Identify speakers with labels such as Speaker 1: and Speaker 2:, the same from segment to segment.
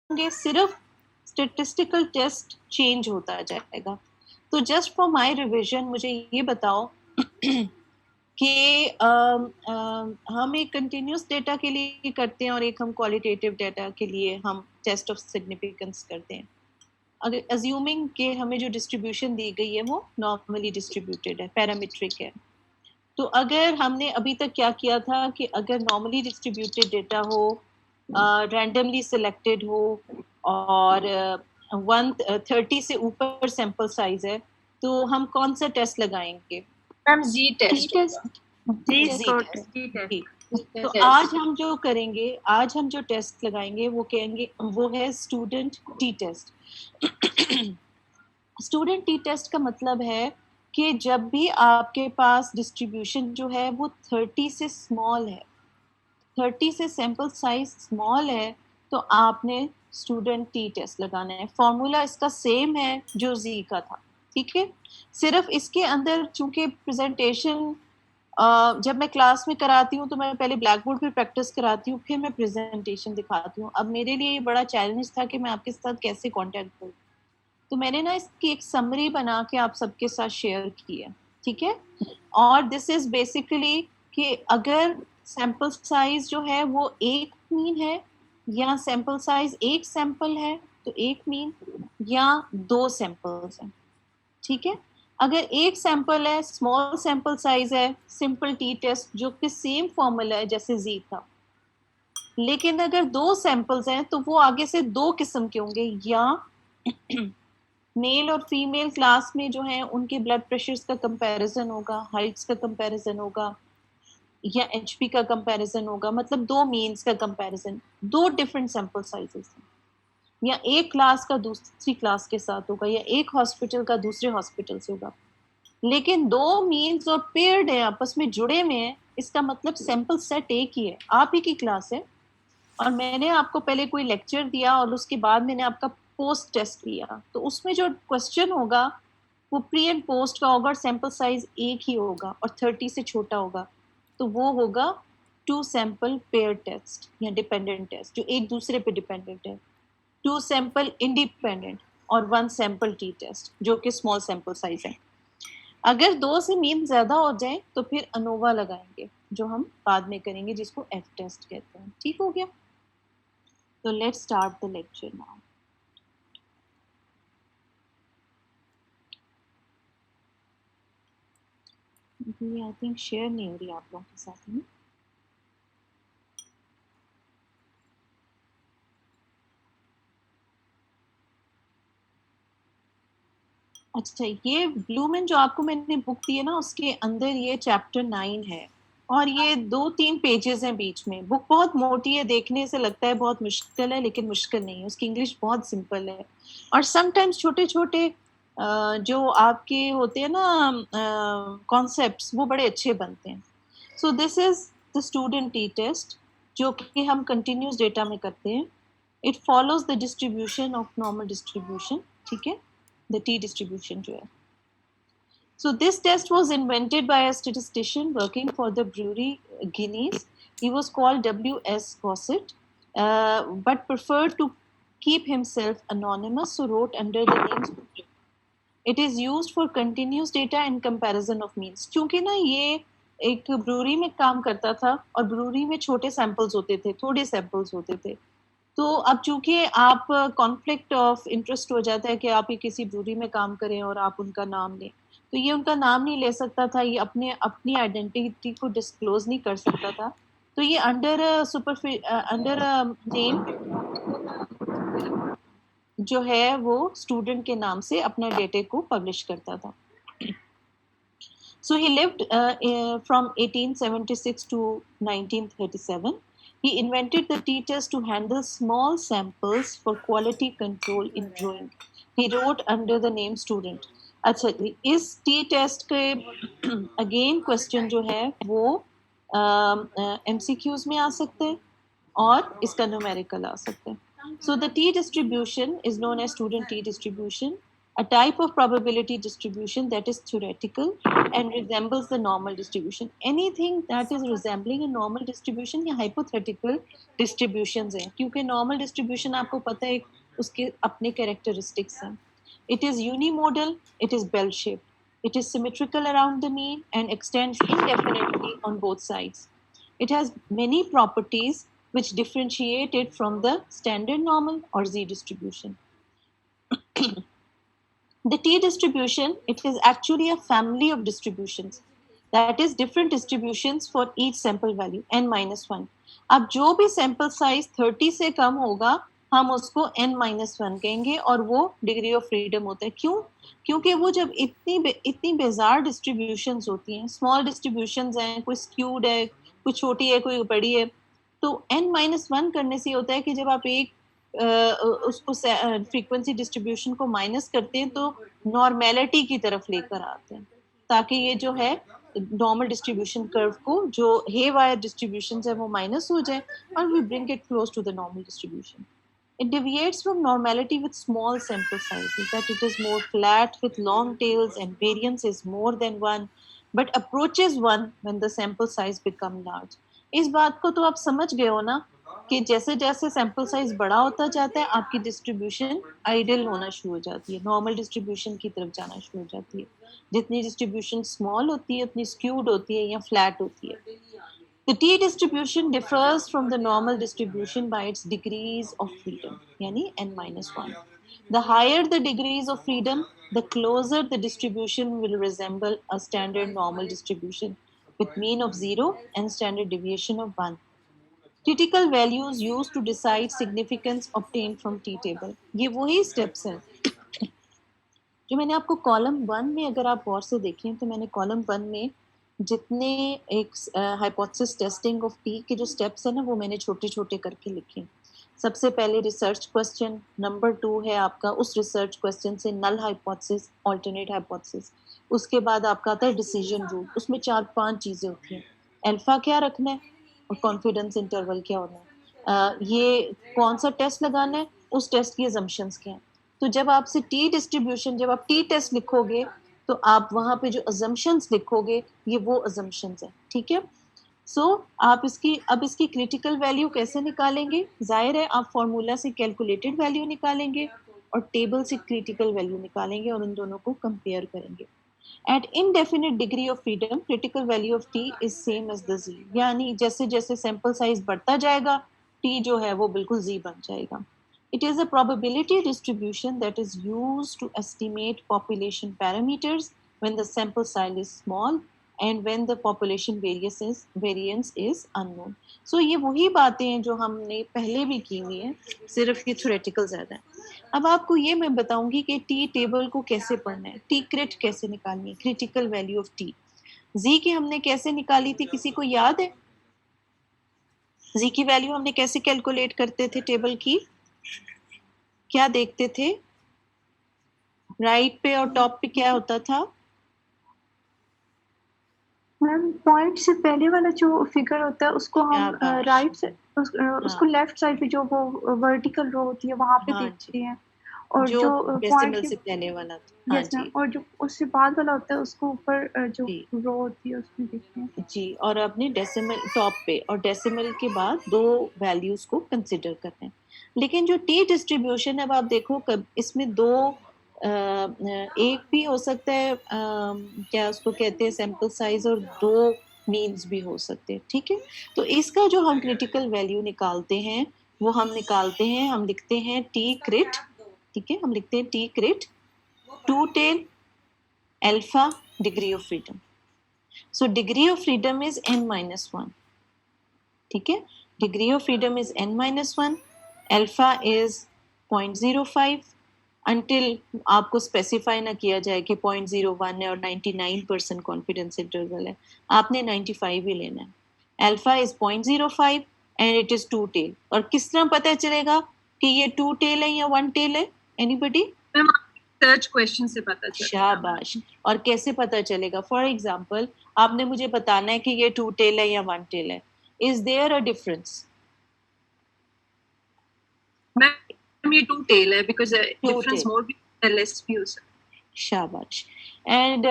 Speaker 1: होंगे, सिर्फ statistical taste change होता जाएगा। तो जस्ट फॉर माय रिवीजन मुझे ये बताओ कि हम एक कंटिन्यूस डेटा के लिए करते हैं और एक हम क्वालिटेटिव डेटा के लिए हम टेस्ट ऑफ सिग्निफिकेंस करते हैं। अगर अज्यूमिंग कि हमें जो डिस्ट्रीब्यूशन दी गई है वो नॉर्मली डिस्ट्रीब्यूटेड है, पैरामीट्रिक है, तो अगर हमने अभी तक क्या किया था कि अगर नॉर्मली डिस्ट्रीब्यूटेड डेटा हो, रैंडमली सिलेक्टेड हो और 130 से ऊपर सैंपल साइज है, तो हम कौन सा टेस्ट लगाएंगे?
Speaker 2: मैम जी टेस्ट
Speaker 1: तो आज हम जो करेंगे, आज हम जो टेस्ट लगाएंगे वो कहेंगे वो है student t test. Student t test का मतलब है कि जब भी आपके पास डिस्ट्रीब्यूशन जो है वो 30 से स्मॉल है, 30 से सैंपल साइज स्मॉल है, तो आपने स्टूडेंट टी टेस्ट लगाना है। फॉर्मूला इसका सेम है जो जी का था, ठीक है। सिर्फ इसके अंदर चूंकि प्रेजेंटेशन जब मैं क्लास में कराती हूँ तो मैं पहले ब्लैक बोर्ड पर प्रैक्टिस कराती हूँ, फिर मैं प्रेजेंटेशन दिखाती हूँ। अब मेरे लिए ये बड़ा चैलेंज था कि मैं आपके साथ कैसे कांटेक्ट करूँ, तो मैंने ना इसकी एक समरी बना के आप सबके साथ शेयर की है, ठीक है। और दिस इज बेसिकली कि अगर सैंपल साइज जो है वो एक मीन है, या सैंपल साइज एक सैंपल है तो एक मीन, या दो सैंपल्स हैं, ठीक है। अगर एक सैंपल है, स्मॉल सैंपल साइज है, सिंपल टी टेस्ट जो कि सेम फॉर्मूला है जैसे जी था। लेकिन अगर दो सैंपल्स हैं तो वो आगे से दो किस्म के होंगे, या मेल और फीमेल क्लास में जो है उनके ब्लड प्रेशर्स का कंपैरिजन होगा, हाइट्स का कंपैरिजन होगा, या एचपी का कंपैरिजन होगा, मतलब दो मीन्स का कंपैरिजन, दो डिफरेंट सैंपल साइजेस हैं, या एक क्लास का दूसरी क्लास के साथ होगा, या एक हॉस्पिटल का दूसरे हॉस्पिटल से होगा। लेकिन दो मीन्स और पेयर्ड है, आपस में जुड़े हुए हैं, इसका मतलब सैंपल सेट एक ही है, आप ही की क्लास है, और मैंने आपको पहले कोई लेक्चर दिया और उसके बाद मैंने आपका पोस्ट टेस्ट लिया, तो उसमें जो क्वेश्चन होगा वो प्री एंड पोस्ट का होगा और सैंपल साइज एक ही होगा और 30 से छोटा होगा, तो वो होगा टू सैंपल पेयर टेस्ट या डिपेंडेंट टेस्ट जो एक दूसरे पे डिपेंडेंट है, टू सैंपल इंडिपेंडेंट, और वन सैंपल टी टेस्ट जो कि स्मॉल सैंपल साइज है। अगर दो से मीन ज्यादा हो जाए तो फिर अनोवा लगाएंगे जो हम बाद में करेंगे, जिसको एफ टेस्ट कहते हैं। ठीक हो गया? तो let's start the lecture now. ये आई थिंक शेयर नहीं हो रही आप लोगों के साथ में। अच्छा, ये ब्लूमन जो आपको मैंने बुक दी है ना, उसके अंदर ये चैप्टर 9 है और ये 2-3 पेजेस हैं बीच में। बुक बहुत मोटी है, देखने से लगता है बहुत मुश्किल है, लेकिन मुश्किल नहीं है। उसकी इंग्लिश बहुत सिंपल है और समटाइम्स छोटे छोटे जो आपके होते हैं ना कॉन्सेप्ट्स, वो बड़े अच्छे बनते हैं। So this is the student t test जो कि हम कंटिन्यूस डेटा में करते हैं। It follows the distribution of normal distribution, ठीक है, the t distribution जो है। So this test was invented by a statistician working for the Brewery Guinness. He was called W.S. Gossett, but preferred to keep himself anonymous, so wrote under the name student. It is used for continuous data and comparison of means. क्योंकि ना ये एक brewery में काम करता था और brewery में छोटे सैंपल्स होते थे, थोड़े सैंपल्स होते थे। तो अब चूंकि आप कॉन्फ्लिक्ट ऑफ इंटरेस्ट हो जाता है कि आप ये किसी ब्रूरी में काम करें और आप उनका नाम लें, तो ये उनका नाम नहीं ले सकता था, ये अपनी आइडेंटिटी को डिस्क्लोज नहीं कर सकता था। तो ये अंडर नेम जो है वो स्टूडेंट के नाम से अपने डेटे को पब्लिश करता था। So he lived from 1876 to 1937. He invented the t-test to handle small samples for quality control in brewing. He wrote under the name student. अच्छा, इस t-test के अगेन क्वेश्चन जो है वो MCQs में आ सकते हैं और इसका न्यूमेरिकल आ सकता है। So the t distribution is known as student t distribution. A type of probability distribution that is theoretical and resembles the normal distribution. Anything that is resembling a normal distribution या hypothetical distributions हैं, क्योंकि normal distribution आपको पता है उसके अपने characteristics हैं. It is unimodal, it is bell-shaped, it is symmetrical around the mean and extends indefinitely on both sides. It has many properties which differentiate it from the standard normal or Z distribution. The T distribution, it is actually a family of distributions. That is different distributions for each sample value, n-1. अब जो भी sample size 30 से कम होगा, हम उसको n-1 कहेंगे और वो degree of freedom होता है. क्यों? क्योंकि वो जब इतनी बेजार distributions होती हैं, small distributions हैं, कोई skewed है, कोई छोटी है, कोई बड़ी है, तो n-1 करने से होता है कि जब आप एक उसको फ्रीक्वेंसी डिस्ट्रीब्यूशन को माइनस करते हैं तो नॉर्मेलिटी की तरफ लेकर आते हैं, ताकि ये जो है नॉर्मल डिस्ट्रीब्यूशन कर्व को जो हेवायर डिस्ट्रीब्यूशन है वो माइनस हो जाए और we bring it close to the normal distribution. It deviates from normality with small sample sizes, that it is more flat with long tails and variance is more than 1, but approaches 1 when the sample size become large. इस बात को तो आप समझ गए हो ना कि जैसे जैसे सैंपल साइज बड़ा होता जाता है आपकी डिस्ट्रीब्यूशन आइडियल होना शुरू हो जाती है, नॉर्मल डिस्ट्रीब्यूशन की तरफ जाना शुरू हो जाती है. जितनी डिस्ट्रीब्यूशन स्मॉल होती है उतनी स्क्यूड होती है या फ्लैट होती है. The T distribution differs from the normal distribution by its degrees of freedom, yani n-1. The higher the degrees of freedom, the closer the distribution will resemble a standard normal distribution with mean of 0 and standard deviation of 1. Critical values used to decide significance obtained from T table. ये वही steps हैं जो मैंने आपको column 1 में, अगर आप गौर से देखें तो मैंने कॉलम 1 में जितने एक हाइपोथेसिस टेस्टिंग ऑफ टी के जो स्टेप्स हैं ना वो मैंने छोटे छोटे करके लिखे. सबसे पहले रिसर्च क्वेश्चन, नंबर 2 है आपका उस रिसर्च क्वेश्चन से नल हाइपोथेसिस, अल्टरनेट हाइपोथेसिस. उसके बाद आपका आता है डिसीजन रूल, उसमें 4-5 चीज़ें होती हैं. अल्फा क्या रखना है और कॉन्फिडेंस इंटरवल क्या होना है, ये कौन सा टेस्ट लगाना है, उस टेस्ट की अजम्पशंस क्या हैं. तो जब आपसे टी डिस्ट्रीब्यूशन, जब आप टी टेस्ट लिखोगे तो आप वहाँ पे जो अजम्पशंस लिखोगे ये वो अजम्पशंस हैं, ठीक है. सो आप इसकी क्रिटिकल वैल्यू कैसे निकालेंगे? जाहिर है आप फॉर्मूला से कैलकुलेटेड वैल्यू निकालेंगे और टेबल से क्रिटिकल वैल्यू निकालेंगे और उन दोनों को कंपेयर करेंगे. At indefinite degree of freedom critical value of t is same as the Z, यानी जैसे जैसे सैंपल साइज बढ़ता जाएगा टी जो है वो बिल्कुल जी बन जाएगा. It is a probability distribution that is used to estimate population parameters when the sample size is small and when the population variance is unknown. So ये वही बातें हैं जो हमने पहले भी की हुई हैं, सिर्फ ये थ्योरेटिकल ज़्यादा है. अब आपको ये मैं बताऊंगी कि टी टेबल को कैसे पढ़ना है, टी क्रिट कैसे निकालनी है, क्रिटिकल वैल्यू ऑफ टी. जी की हमने कैसे निकाली थी, किसी को याद है? जी की वैल्यू हमने कैसे कैलकुलेट करते थे टेबल की? क्या देखते थे? राइट पे और टॉप पे क्या होता था?
Speaker 2: मैम पॉइंट से पहले वाला जो फिगर होता है उसको हम राइट से उसको लेफ्ट साइड पे जो वो वर्टिकल रो होती है वहां पे देखते हैं, और जो
Speaker 1: डेसिमल से पहले वाला था. हाँ जी.
Speaker 2: और जो उससे बाद वाला होता है उसको ऊपर जो रो होती है उसमें देखते हैं
Speaker 1: जी. और अपने डेसिमल टॉप पे और डेसिमल के बाद दो वैल्यूज को कंसिडर करते हैं. लेकिन जो टी डिस्ट्रीब्यूशन है अब आप देखो इसमें दो एक भी हो सकता है, क्या उसको कहते हैं सैंपल साइज, और दो मीन्स भी हो सकते हैं, ठीक है. तो इसका जो हम क्रिटिकल वैल्यू निकालते हैं वो हम लिखते हैं टी क्रिट, ठीक है. हम लिखते हैं t crit two tail alpha degree of freedom. So degree of freedom is n-1, ठीक है. Degree of freedom is n-1, alpha is 0.05 until आपको स्पेसिफाई ना किया जाए कि 0.01 है और 99% कॉन्फिडेंस इंटरवल है, आपने 95 ही लेना है. Alpha is 0.05 and it is two tail. और किस तरह पता चलेगा कि ये टू टेल है या वन टेल है? एनीबडी?
Speaker 3: सर्च क्वेश्चन से पता चलेगा.
Speaker 1: शाबाश. और कैसे पता चलेगा? फॉर एग्जांपल आपने मुझे बताना है कि ये टू टेल है या वन टेल है. Is there a difference?
Speaker 3: Ma'am ये टू टेल है बिकॉज़ डिफरेंस मोर भी LSP हो सकता है।
Speaker 1: शाबाश. And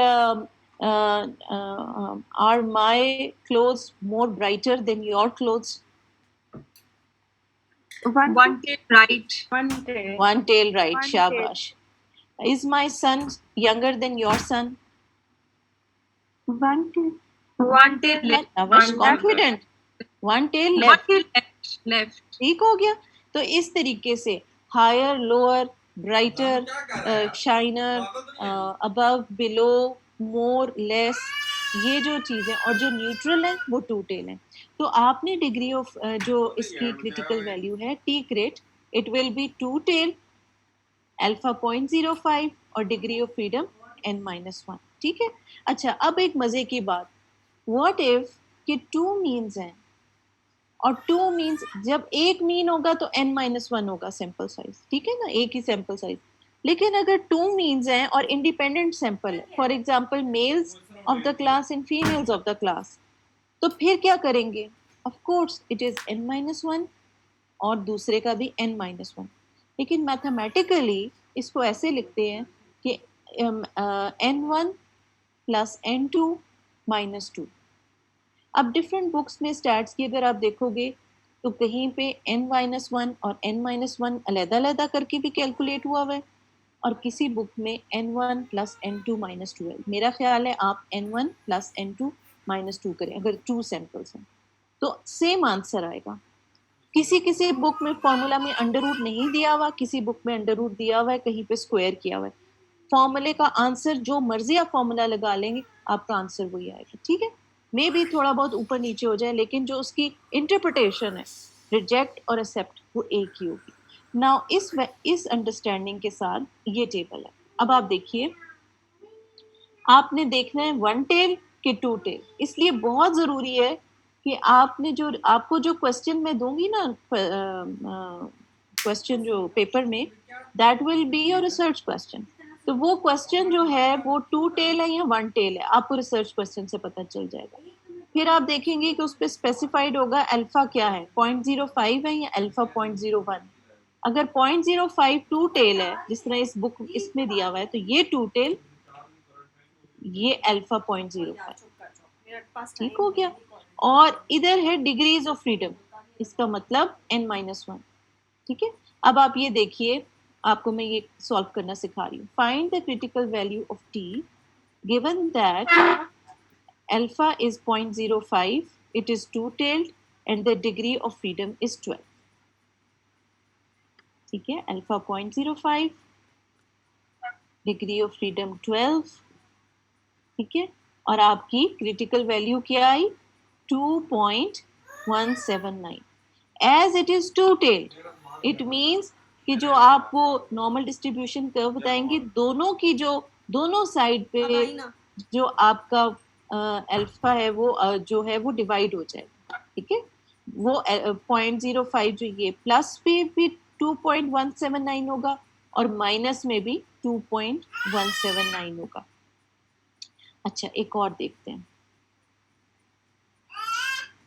Speaker 1: are my clothes more brighter than your clothes?
Speaker 3: One tail right.
Speaker 1: One tail right. Shabash. Is my son younger than your son?
Speaker 2: One tail.
Speaker 3: One tail left.
Speaker 1: Avash, confident. One tail left.
Speaker 3: One tail left.
Speaker 1: ठीक हो गया. तो इस तरीके से higher, lower, brighter, shiner, above, below, more, less, ये जो चीज़ें और जो न्यूट्रल है वो टू टेल है. तो आपने डिग्री ऑफ जो इसकी क्रिटिकल वैल्यू है t crit, it will be two tail, alpha 0.05 और डिग्री ऑफ फ्रीडम n-1. ठीक है. अच्छा, अब एक मजे की बात, व्हाट इफ कि टू मीन्स हैं और टू मीन्स जब एक मीन होगा तो n-1 होगा सैंपल साइज. ठीक है ना, एक ही सैंपल साइज. लेकिन अगर टू मीन्स हैं और इंडिपेंडेंट सैंपल है, for example males of the class and females of the class, तो फिर क्या करेंगे? Of course it is n-1 और दूसरे का भी n-1. लेकिन मैथमेटिकली इसको ऐसे लिखते हैं कि n1 प्लस n2 माइनस 2. अब डिफरेंट बुक्स में स्टैट्स की अगर आप देखोगे तो कहीं पे n-1 और n-1 अलग-अलग करके भी कैलकुलेट हुआ है और किसी बुक में n1 प्लस n2 माइनस 2 है. मेरा ख्याल है आप n1 प्लस n2 माइनस 2 करें अगर 2 सैंपल्स हैं तो सेम आंसर आएगा. किसी बुक में फॉर्मूला में अंडर रूट नहीं दिया हुआ, किसी बुक में अंडर रूट दिया हुआ है, कहीं पे स्क्वायर किया हुआ है. फॉर्मूले का आंसर जो मर्जी आप फॉर्मूला लगा लेंगे आपका आंसर वही आएगा. ठीक है, मे भी थोड़ा बहुत ऊपर नीचे हो जाए लेकिन जो उसकी इंटरप्रिटेशन है, रिजेक्ट और एक्सेप्ट, वो एक ही होगी. नाउ इस अंडरस्टैंडिंग के साथ ये टेबल है. अब आप देखिए, आपने देखना है वन टेल कि टू टेल. इसलिए बहुत ज़रूरी है कि आपको जो क्वेश्चन मैं दूंगी ना, क्वेश्चन जो पेपर में, that will be your research question. तो वो क्वेश्चन जो है वो टू टेल है या वन टेल है, आपको रिसर्च क्वेश्चन से पता चल जाएगा. फिर आप देखेंगे कि उस पर स्पेसिफाइड होगा अल्फा क्या है, 0.05 है या अल्फा 0.01. अगर 0.05 टू टेल है, जिस तरह इस बुक इसमें दिया हुआ है, तो ये टू टेल, ये अल्फा 0.05. ठीक हो गया. और इधर है डिग्रीज ऑफ फ्रीडम, इसका मतलब n-1. ठीक है. अब आप ये देखिए, आपको मैं ये सॉल्व करना सिखा रही हूँ. Find the critical value of t given that alpha is 0.05, it is two tailed and the degree of freedom is 12. ठीक है, अल्फा 0.05, डिग्री ऑफ फ्रीडम 12. ठीक है, और आपकी क्रिटिकल वैल्यू क्या आई? 2.179. As it is two tailed, it means कि जो आप वो नॉर्मल डिस्ट्रीब्यूशन कर्व बताएंगे, दोनों साइड पे जो आपका अल्फा है वो जो है वो डिवाइड हो जाएगा. ठीक है, वो 0.05 जो ये प्लस पे भी 2.179 होगा और माइनस में भी 2.179 होगा. अच्छा, एक और देखते हैं.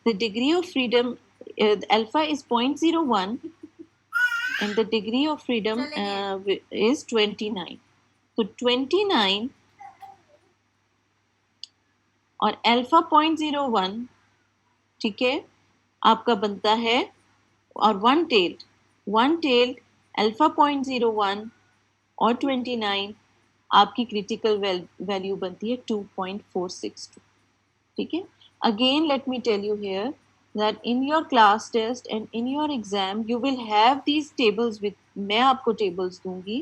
Speaker 1: The degree of freedom, alpha is 0.01 and the degree of freedom is 29. तो 29 और अल्फा 0.01, ठीक है, आपका बनता है, और वन टेल्ड अल्फा 0.01 और 29 आपकी क्रिटिकल वैल्यू बनती है 2.462. ठीक है. Again, let me tell you here that in your class test and in your exam you will have these tables with, मैं आपको tables दूंगी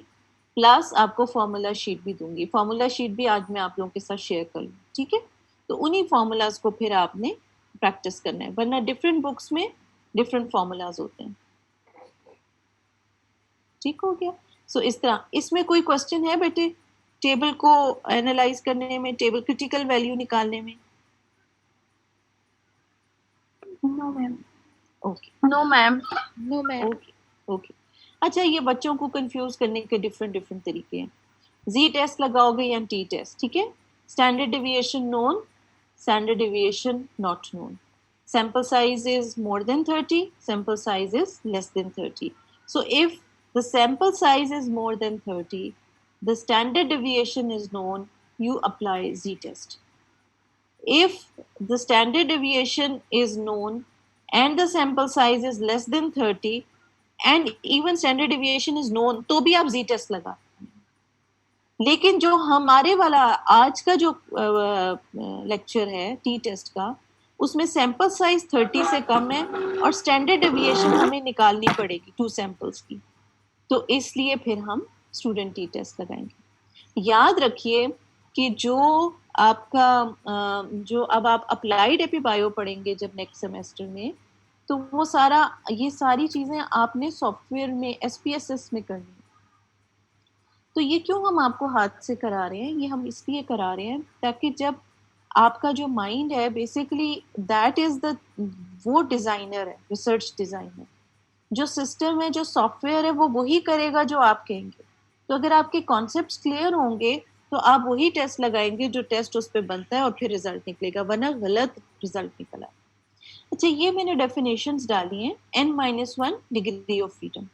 Speaker 1: प्लस आपको फॉर्मूला शीट भी दूंगी. फॉर्मूला शीट भी आज मैं आप लोगों के साथ शेयर कर लूँ. ठीक है, तो उन्हीं फॉर्मूलाज को फिर आपने प्रैक्टिस करना है, वरना डिफरेंट बुक्स में डिफरेंट फॉर्मूलाज होते हैं. ठीक हो गया. सो इस तरह इसमें कोई क्वेश्चन है बेटे टेबल को एनालाइज करने में, टेबल क्रिटिकल वैल्यू निकालने में?
Speaker 2: No ma'am.
Speaker 1: Okay,
Speaker 3: no ma'am.
Speaker 1: Okay okay. अच्छा, ये बच्चों को कंफ्यूज करने के डिफरेंट तरीके हैं. जी टेस्ट लगाओगे या टी टेस्ट. ठीक है, standard deviation known, standard deviation not known. Sample size is more than 30, sample size is less than 30. So if the sample size is more than 30, the standard deviation is known, you apply z-test. If the standard deviation is known and the sample size is less than 30 and even standard deviation is known, तो भी आप z-test लगा. लेकिन जो हमारे वाला आज का जो लेक्चर है टी टेस्ट का, उसमें सैंपल साइज 30 से कम है और स्टैंडर्ड डेविएशन हमें निकालनी पड़ेगी 2 सैंपल्स की, तो इसलिए फिर हम स्टूडेंट टी टेस्ट लगाएंगे. याद रखिए कि जो आपका जो अब आप अप्लाइड एपीबायो पढ़ेंगे जब नेक्स्ट सेमेस्टर में, तो वो सारा ये सारी चीज़ें आपने सॉफ्टवेयर में SPSS में करनी. तो ये क्यों हम आपको हाथ से करा रहे हैं? ये हम इसलिए करा रहे हैं ताकि जब आपका जो माइंड है बेसिकली दैट इज़ द वो डिज़ाइनर है, रिसर्च डिज़ाइनर. जो सिस्टम है, जो सॉफ्टवेयर है, वो वही करेगा जो आप कहेंगे. तो अगर आपके कॉन्सेप्ट्स क्लियर होंगे तो आप वही टेस्ट लगाएंगे जो टेस्ट उस पर बनता है और फिर रिजल्ट निकलेगा, वरना गलत रिजल्ट निकला. अच्छा, ये मैंने डेफिनेशंस डाली हैं. n-1 degree of freedom.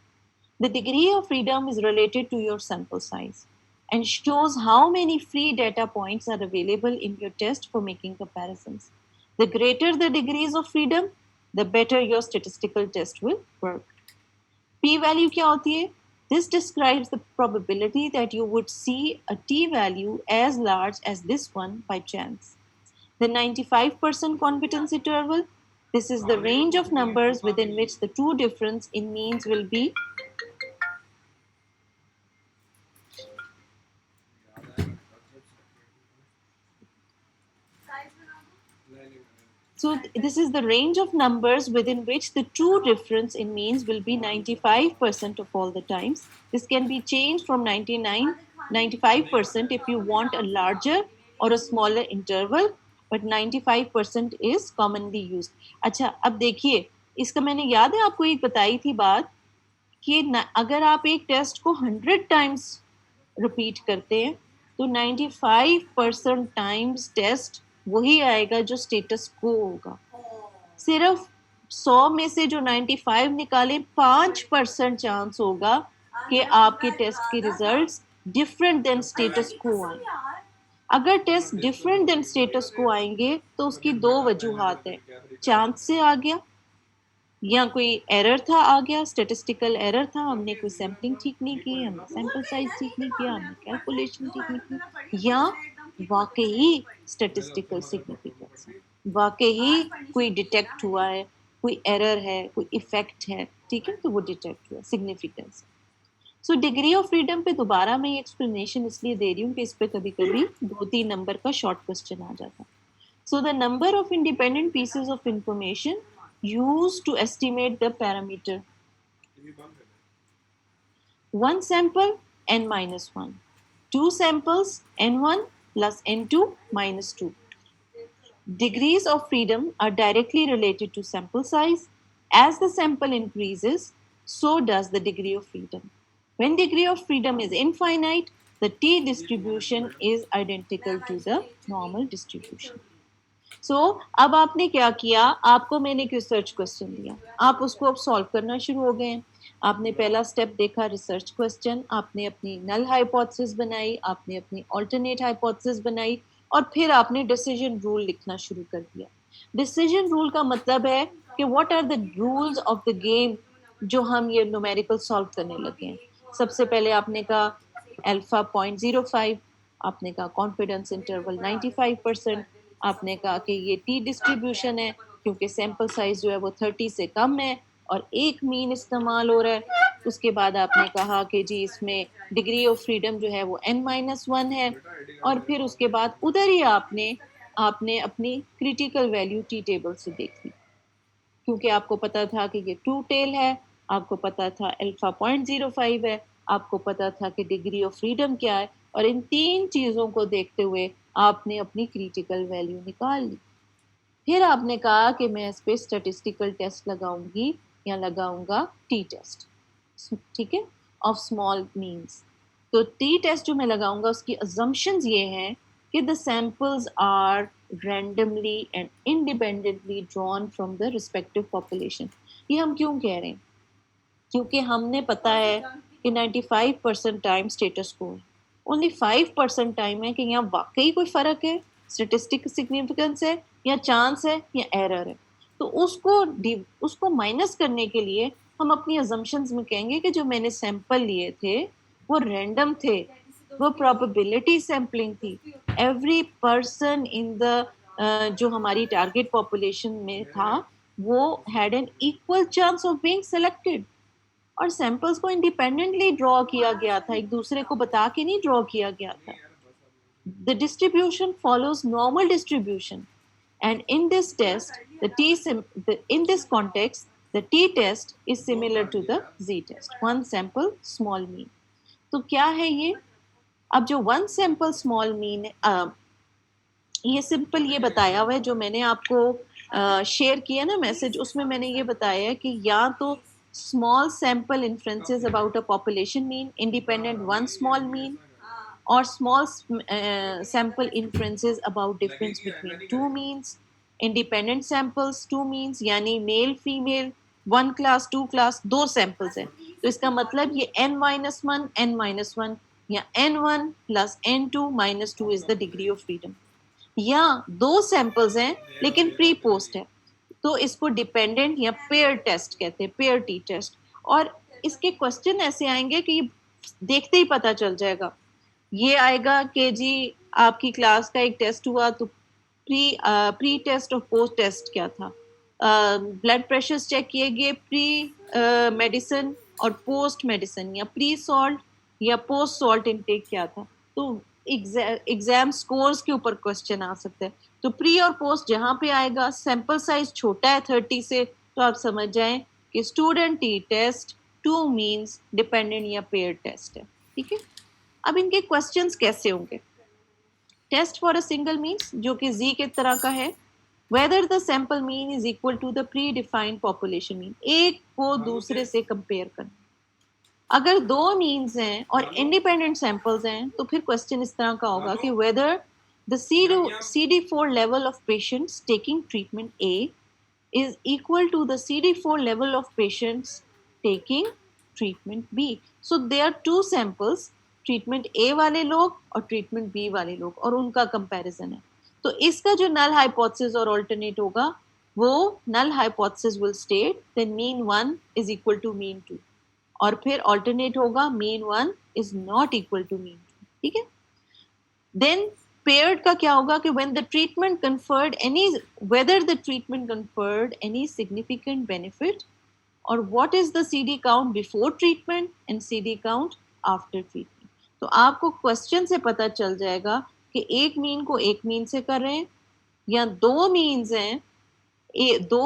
Speaker 1: The degree of freedom is related to your sample size and shows how many free data points are available in your test for making comparisons. The greater the degrees of freedom, the better your statistical test will work. P-value क्या होती है? This describes the probability that you would see a t-value as large as this one by chance. The 95% confidence interval, this is the range of numbers within which the true difference in means will be So this is the range of numbers within which the true difference in means will be 95% of all the times. This can be changed from 95% if you want a larger or a smaller interval, but 95% is commonly used. अच्छा, अब देखिए, इसका मैंने याद है आपको एक बताई थी बात कि अगर आप एक टेस्ट को 100 टाइम्स रिपीट करते हैं तो 95% टाइम्स टेस्ट वही आएगा जो स्टेटस को होगा. सिर्फ 100 में से जो 95 निकाले 5% चांस होगा कि आपके टेस्ट के रिजल्ट्स डिफरेंट देन स्टेटस को आए. अगर टेस्ट डिफरेंट देन स्टेटस को आएंगे तो उसकी 2 वजूहात है. चांस से आ गया, या कोई एरर था आ गया, स्टेटिस्टिकल एरर था, हमने कोई सैम्पलिंग ठीक नहीं की, हमने सैंपल साइज ठीक नहीं किया, हमने कैलकुलेशन ठीक नहीं की, या वाकई स्टेटिस्टिकल सिग्निफिकेंस, वाकई कोई डिटेक्ट हुआ है, कोई एरर है, कोई इफेक्ट है, ठीक है, तो वो डिटेक्ट हुआ, significance. So degree of freedom पे दोबारा मैं ये एक्सप्लेनेशन इसलिए दे रही हूँ कि इस पे कभी कभी 2-3 नंबर का शॉर्ट क्वेश्चन आ जाता है. So the number of independent pieces of information used to estimate the parameter. One sample n-1, 2 samples n1 plus n2 minus 2. Degrees of freedom are directly related to sample size. As the sample increases, so does the degree of freedom. When degree of freedom is infinite, the t distribution is identical to the normal distribution. So, अब आपने क्या किया, आपको मैंने एक research question दिया, आप उसको अब सॉल्व करना शुरू हो गए. आपने पहला स्टेप देखा रिसर्च क्वेश्चन, आपने अपनी नल हाइपोथेसिस बनाई, आपने अपनी अल्टरनेट हाइपोथेसिस बनाई, और फिर आपने डिसीजन रूल लिखना शुरू कर दिया. डिसीजन रूल का मतलब है कि what are the rules of the game जो हम ये न्यूमेरिकल सॉल्व करने लगे हैं. सबसे पहले आपने कहा अल्फा 0.05, आपने कहा कॉन्फिडेंस इंटरवल 95%, आपने कहा कि ये टी डिस्ट्रीब्यूशन है क्योंकि सैंपल साइज जो है वो 30 से कम है और एक मीन इस्तेमाल हो रहा है. उसके बाद आपने कहा कि जी इसमें डिग्री ऑफ फ्रीडम जो है वो n-1 है, और फिर उसके बाद उधर ही आपने अपनी क्रिटिकल वैल्यू टी टेबल से देख ली, क्योंकि आपको पता था कि ये 2 टेल है, आपको पता था अल्फा 0.05 है, आपको पता था कि डिग्री ऑफ फ्रीडम क्या है, और इन 3 चीज़ों को देखते हुए आपने अपनी क्रिटिकल वैल्यू निकाल ली. फिर आपने कहा कि मैं इस पे स्टैटिस्टिकल टेस्ट लगाऊंगी या लगाऊंगा टी टेस्ट, ठीक है, ऑफ स्मॉल मीन्स. तो टी टेस्ट जो मैं लगाऊंगा उसकी अजम्पशंस ये हैं कि the samples are randomly and independently drawn from the respective population. ये हम क्यों कह रहे हैं? क्योंकि हमने पता है कि 95% टाइम स्टेटस को है, ओनली 5% टाइम है कि यहाँ वाकई कोई फ़र्क है, स्टेटिस्टिक सिग्निफिकेंस है या चांस है या एरर है। तो उसको माइनस करने के लिए हम अपनी अजम्पशंस में कहेंगे कि जो मैंने सैंपल लिए थे वो रैंडम थे, वो प्रोबेबिलिटी सैम्पलिंग थी। एवरी पर्सन इन द जो हमारी टारगेट पॉपुलेशन में था वो had an equal chance of being selected. और सैंपल्स को इंडिपेंडेंटली ड्रॉ किया गया था, एक दूसरे को बता के नहीं ड्रॉ किया गया था। The distribution follows normal distribution, and in this test, in this context, the t-test is similar to the z-test. One sample, small mean. तो क्या है ये? अब जो one sample small mean ये सिंपल ये बताया हुआ है, जो मैंने आपको शेयर किया ना मैसेज, उसमें मैंने ये बताया है कि या तो small sample inferences about a population mean, independent one small mean, or small sample inferences about difference between two means, independent samples, two means, यानी male female, one class two class, दो सैंपल्स हैं। तो इसका मतलब ये n-1 n-1 या n1 plus n2 minus 2 is the degree of freedom, या दो सैंपल्स हैं लेकिन प्री पोस्ट है, तो इसको डिपेंडेंट या पेयर टेस्ट कहते हैं, पेयर टी टेस्ट। और इसके क्वेश्चन ऐसे आएंगे कि देखते ही पता चल जाएगा। ये आएगा कि जी आपकी क्लास का एक टेस्ट हुआ तो प्री टेस्ट और पोस्ट टेस्ट क्या था, ब्लड प्रेशर्स चेक किए गए प्री मेडिसिन और पोस्ट मेडिसिन, या प्री सॉल्ट या पोस्ट सॉल्ट इनटेक क्या था। तो एग्जाम स्कोर्स के ऊपर क्वेश्चन आ सकते हैं। तो प्री और पोस्ट जहाँ पे आएगा, सैंपल साइज छोटा है 30 से, तो आप समझ जाएं कि student t test two means dependent या पेयर टेस्ट है। ठीक है, अब इनके क्वेश्चंस कैसे होंगे? Test for a single means, जो कि जी के तरह का है, whether the sample mean is equal to the predefined population mean, एक को दूसरे से कंपेयर करना। अगर दो मीन्स हैं और इंडिपेंडेंट सैंपल्स हैं तो फिर क्वेश्चन इस तरह का होगा कि whether the CD4 level of patients taking treatment A is equal to the CD4 level of patients taking treatment B. So there are two samples, treatment A वाले लोग और ट्रीटमेंट B वाले लोग, और उनका कंपैरिजन है। तो इसका जो नल हाइपोथेसिस और अल्टरनेट होगा, वो null hypothesis will state that mean 1 is equal to mean 2, और फिर अल्टरनेट होगा mean 1 is not equal to mean 2। ठीक है, देन पेयर्ड का क्या होगा कि when the treatment conferred any, whether the treatment conferred any significant benefit, or what is the CD count before treatment and CD count after treatment। तो आपको question से पता चल जाएगा कि एक मीन को एक मीन से कर रहे हैं, या दो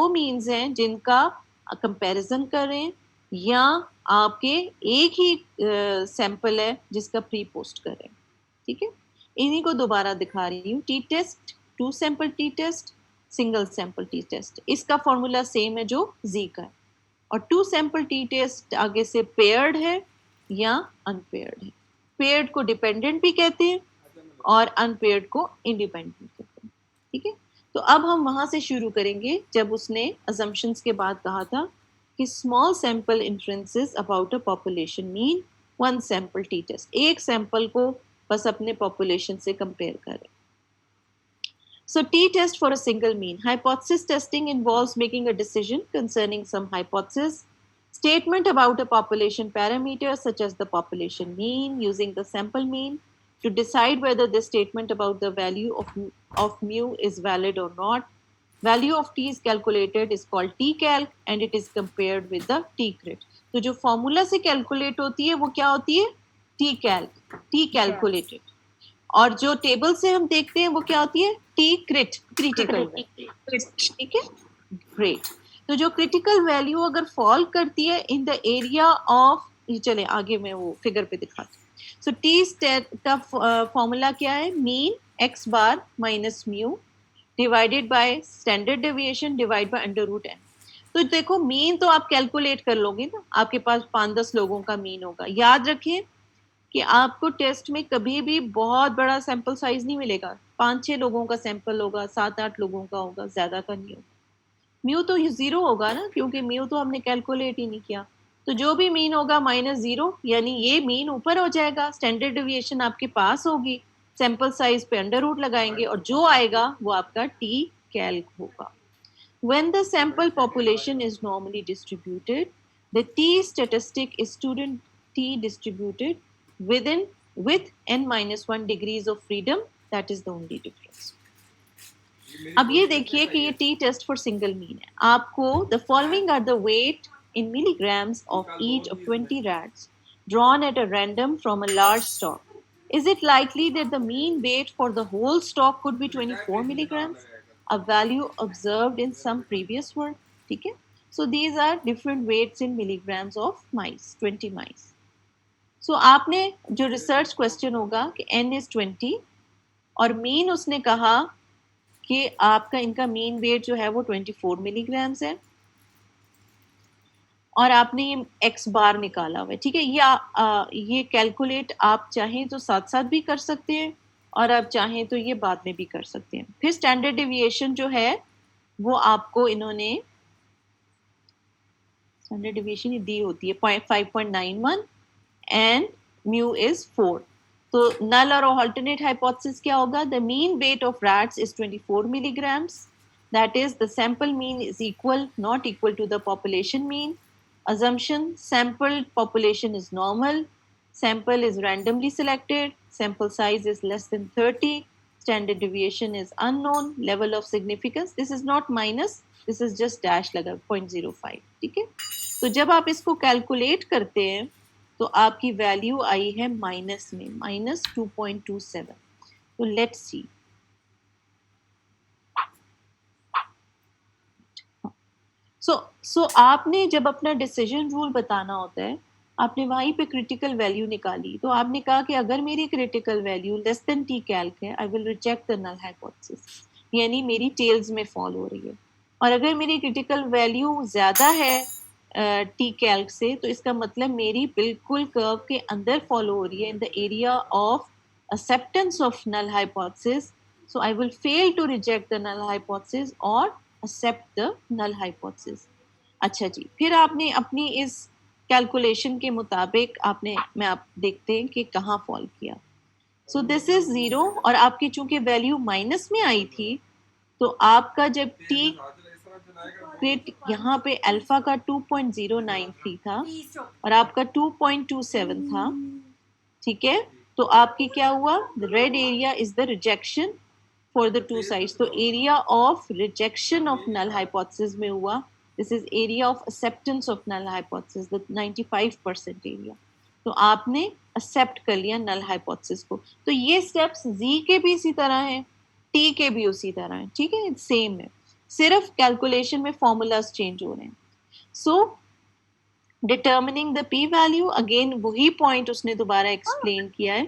Speaker 1: मीन्स हैं जिनका कंपैरिजन कर रहे हैं, या आपके एक ही सैंपल है जिसका प्री पोस्ट कर रहे हैं। ठीक है, इन्हीं को दोबारा दिखा रही हूँ। T test, two sample t test, single sample t test, इसका फॉर्मूला सेम है जो जी का है। और टू सैंपल टी टेस्ट आगे से पेयर्ड है या अनपेयर्ड है। पेयर्ड को डिपेंडेंट भी कहते हैं और अनपेयर्ड को इंडिपेंडेंट कहते हैं। ठीक है, तो अब हम वहां से शुरू करेंगे जब उसने अजम्पशंस के बाद कहा था कि small sample inferences about a population mean one sample t test, एक सैंपल को बस अपने पॉपुलेशन से कंपेयर करें। So t-test for a single mean. Hypothesis testing involves making a decision concerning some hypothesis, statement about a population parameter such as the population mean, using the sample mean to decide whether the statement about the value of mu is valid or not. Value of t is calculated is called t-calc and it is compared with the t-crit. तो जो formula से calculate होती है वो क्या होती है? t-calc, t-calculated. और जो टेबल से हम देखते हैं वो क्या होती है? t-crit, critical. ठीक है, ग्रेट। तो जो क्रिटिकल वैल्यू अगर फॉल करती है इन द एरिया ऑफ, ये चले आगे मैं वो फिगर पे दिखाती हूँ। सो टी स्टेट का फॉर्मूला क्या है? Mean x bar minus mu divided by standard deviation divide by under root n। तो देखो मीन तो आप कैलकुलेट कर लोगे ना, आपके पास 5-10 लोगों का मीन होगा। याद रखें कि आपको टेस्ट में कभी भी बहुत बड़ा सैंपल साइज नहीं मिलेगा। 5-6 लोगों का सैंपल होगा, 7-8 लोगों का होगा, ज्यादा का नहीं होगा। म्यू तो 0 होगा ना, क्योंकि म्यू तो हमने कैलकुलेट ही नहीं किया। तो जो भी मीन होगा -0, यानी ये मीन ऊपर हो जाएगा, स्टैंडर्ड डेविएशन आपके पास होगी, सैंपल साइज पे अंडर रूट लगाएंगे और जो आएगा वो आपका टी कैल्क होगा. When the sample population is normally distributed, the t statistic is student t distributed with n-1 degrees of freedom. That is the only difference. अब ये देखिए कि ये t test for single mean है. आपको the following are the weight in milligrams of each of 20 rats drawn at a random from a large stock. Is it likely that the mean weight for the whole stock could be 24 milligrams? A value observed in some previous work. ठीक है? So these are different weights in milligrams of mice, 20 mice. So आपने जो research question होगा कि n is 20 और mean उसने कहा कि आपका इनका mean weight जो है वो 24 milligrams है और आपने ये x बार निकाला हुआ है. ठीक है, ये कैलकुलेट आप चाहें तो साथ साथ भी कर सकते हैं और आप चाहें तो ये बाद में भी कर सकते हैं. फिर स्टैंडर्ड डेविएशन जो है वो आपको इन्होंने स्टैंडर्ड डेविएशन दी होती है 5.91 एंड म्यू इज 4. तो नल और अल्टरनेट हाइपोथेसिस क्या होगा? The mean weight of rats is 24 milligrams. That is the sample mean is equal not equal to the population mean. Assumption: sampled population is normal, sample is randomly selected, sample size is less than 30, standard deviation is unknown, level of significance, this is not minus, this is just dash लगा 0.05. ठीक है, तो जब आप इसको calculate करते हैं तो आपकी वैल्यू आई है माइनस में, -2.27. तो लेट्स सी. सो आपने जब अपना डिसीजन रूल बताना होता है, आपने वहीं पे क्रिटिकल वैल्यू निकाली. तो आपने कहा कि अगर मेरी critical value less than t calc है, I will reject the null hypothesis, यानी मेरी टेल्स में फॉल हो रही है. और अगर मेरी क्रिटिकल वैल्यू ज़्यादा है टी कैल्क से, तो इसका मतलब मेरी बिल्कुल कर्व के अंदर फॉलो हो रही है, in the area of acceptance of null hypothesis. So I will fail to reject the null hypothesis or accept the null hypothesis. अच्छा जी, फिर आपने अपनी इस कैलकुलेशन के मुताबिक आप देखते हैं कि कहाँ फॉल किया. सो दिस इज 0 और आपकी चूंकि वैल्यू माइनस में आई थी, तो आपका जब टी क्रिट यहाँ पे अल्फा का 2.093 था और आपका 2.27 था. ठीक है, तो आपकी क्या हुआ? The red area is the rejection for the two sides. तो area of rejection of null hypothesis में हुआ. This is area of acceptance of null hypothesis, the 95% area. तो आपने एक्सेप्ट कर लिया नल हाइपोथेसिस को. तो ये स्टेप्स जी के भी इसी तरह हैं, टी के भी उसी तरह हैं. ठीक है, सेम है, सिर्फ कैलकुलेशन में फॉर्मूलाज चेंज हो रहे हैं. So determining the p value, again वही पॉइंट उसने दोबारा एक्सप्लेन किया है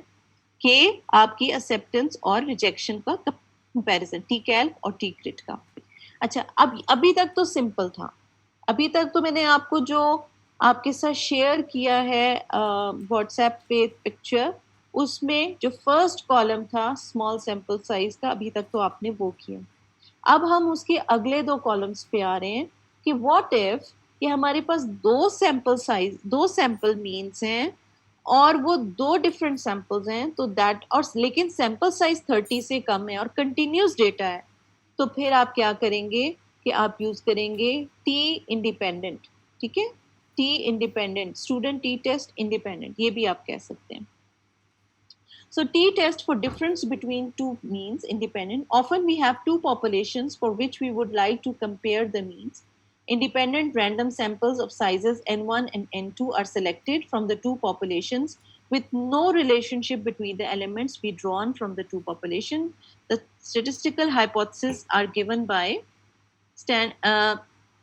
Speaker 1: कि आपकी एक्सेप्टेंस और रिजेक्शन का कंपैरिजन टी कैल्क और टी क्रिट का. अच्छा, अब अभी तक तो सिंपल था. अभी तक तो मैंने आपको जो आपके साथ शेयर किया है व्हाट्सएप पे पिक्चर, उसमें जो फर्स्ट कॉलम था स्मॉल सैंपल साइज का, अभी तक तो आपने वो किया. अब हम उसके अगले 2 कॉलम्स पे आ रहे हैं कि व्हाट इफ कि हमारे पास 2 सैंपल मीन्स हैं और वो 2 डिफरेंट सैंपल्स हैं, तो दैट, और लेकिन सैंपल साइज 30 से कम है और कंटिन्यूस डेटा है. तो फिर आप क्या करेंगे कि आप यूज करेंगे टी इंडिपेंडेंट. ठीक है, t independent, student t test independent, ये भी आप कह सकते हैं. So t-test for difference between two means independent. Often we have 2 populations for which we would like to compare the means. Independent random samples of sizes n1 and n2 are selected from the 2 populations with no relationship between the elements we drawn from the 2 populations. The statistical hypotheses are given by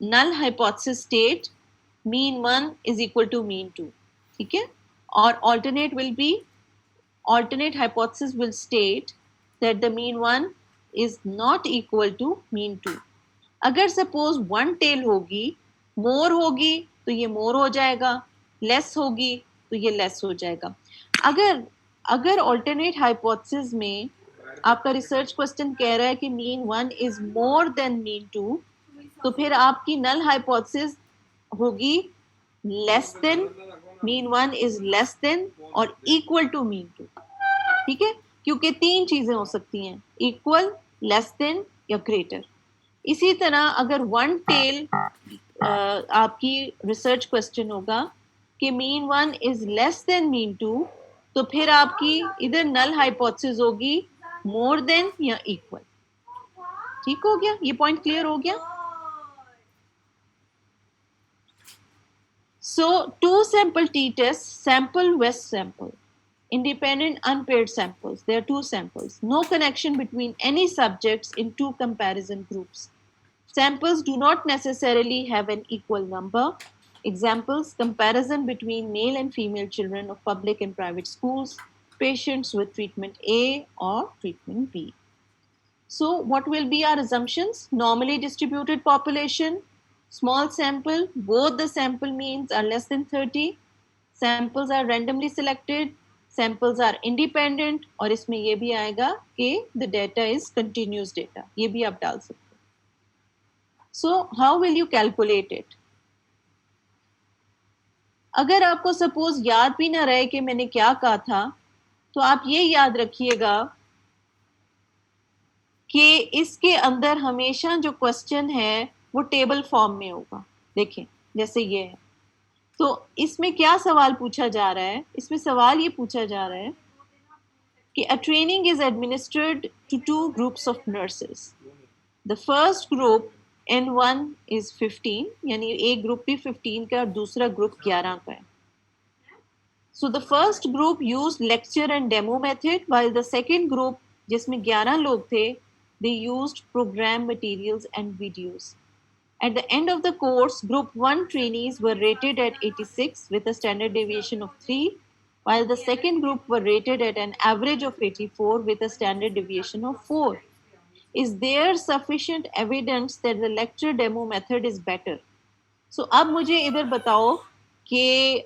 Speaker 1: null hypothesis state mean 1 is equal to mean 2. ठीक है, और alternate hypothesis will state that the mean 1 is not equal to mean 2. अगर suppose one tail होगी, more होगी तो ये more हो जाएगा, less होगी तो ये less हो जाएगा. अगर alternate hypothesis में आपका research question कह रहा है कि mean 1 is more than mean 2, तो फिर आपकी null hypothesis होगी less than, mean one is less than और इक्वल टू मीन टू, ठीक है, क्योंकि तीन चीजें हो सकती हैं, इक्वल, लेस देन या ग्रेटर। इसी तरह अगर वन टेल आपकी रिसर्च क्वेश्चन होगा कि mean one is less than mean two, तो फिर आपकी इधर नल हाइपोथेसिस होगी मोर देन या इक्वल। ठीक हो गया, ये पॉइंट क्लियर हो गया। So, two sample t-tests, sample West sample, independent unpaired samples. There are two samples. No connection between any subjects in two comparison groups. Samples do not necessarily have an equal number. Examples: comparison between male and female children of public and private schools, patients with treatment A or treatment B. So, what will be our assumptions? Normally distributed population, small sample, both the sample means are less than 30, samples are randomly selected, samples are independent, और इसमें ये भी आएगा कि the data is continuous data, ये भी आप डाल सकते हैं। So, how will you calculate it? अगर आपको सपोज याद भी ना रहे कि मैंने क्या कहा था, तो आप ये याद रखिएगा कि इसके अंदर हमेशा जो क्वेश्चन है वो टेबल फॉर्म में होगा। देखें जैसे ये है, तो इसमें क्या सवाल पूछा जा रहा है? इसमें सवाल ये पूछा जा रहा है कि a training is administered to two groups of nurses. The first group N1 is 15, यानी एक ग्रुप भी 15 का और दूसरा ग्रुप 11 का है। So the first group used lecture and demo method, while the second group जिसमें 11 लोग थे, they used program materials and videos. At the end of the course, group 1 trainees were rated at 86 with a standard deviation of 3, while the second group were rated at an average of 84 with a standard deviation of 4. Is there sufficient evidence that the lecture demo method is better? So अब मुझे इधर बताओ कि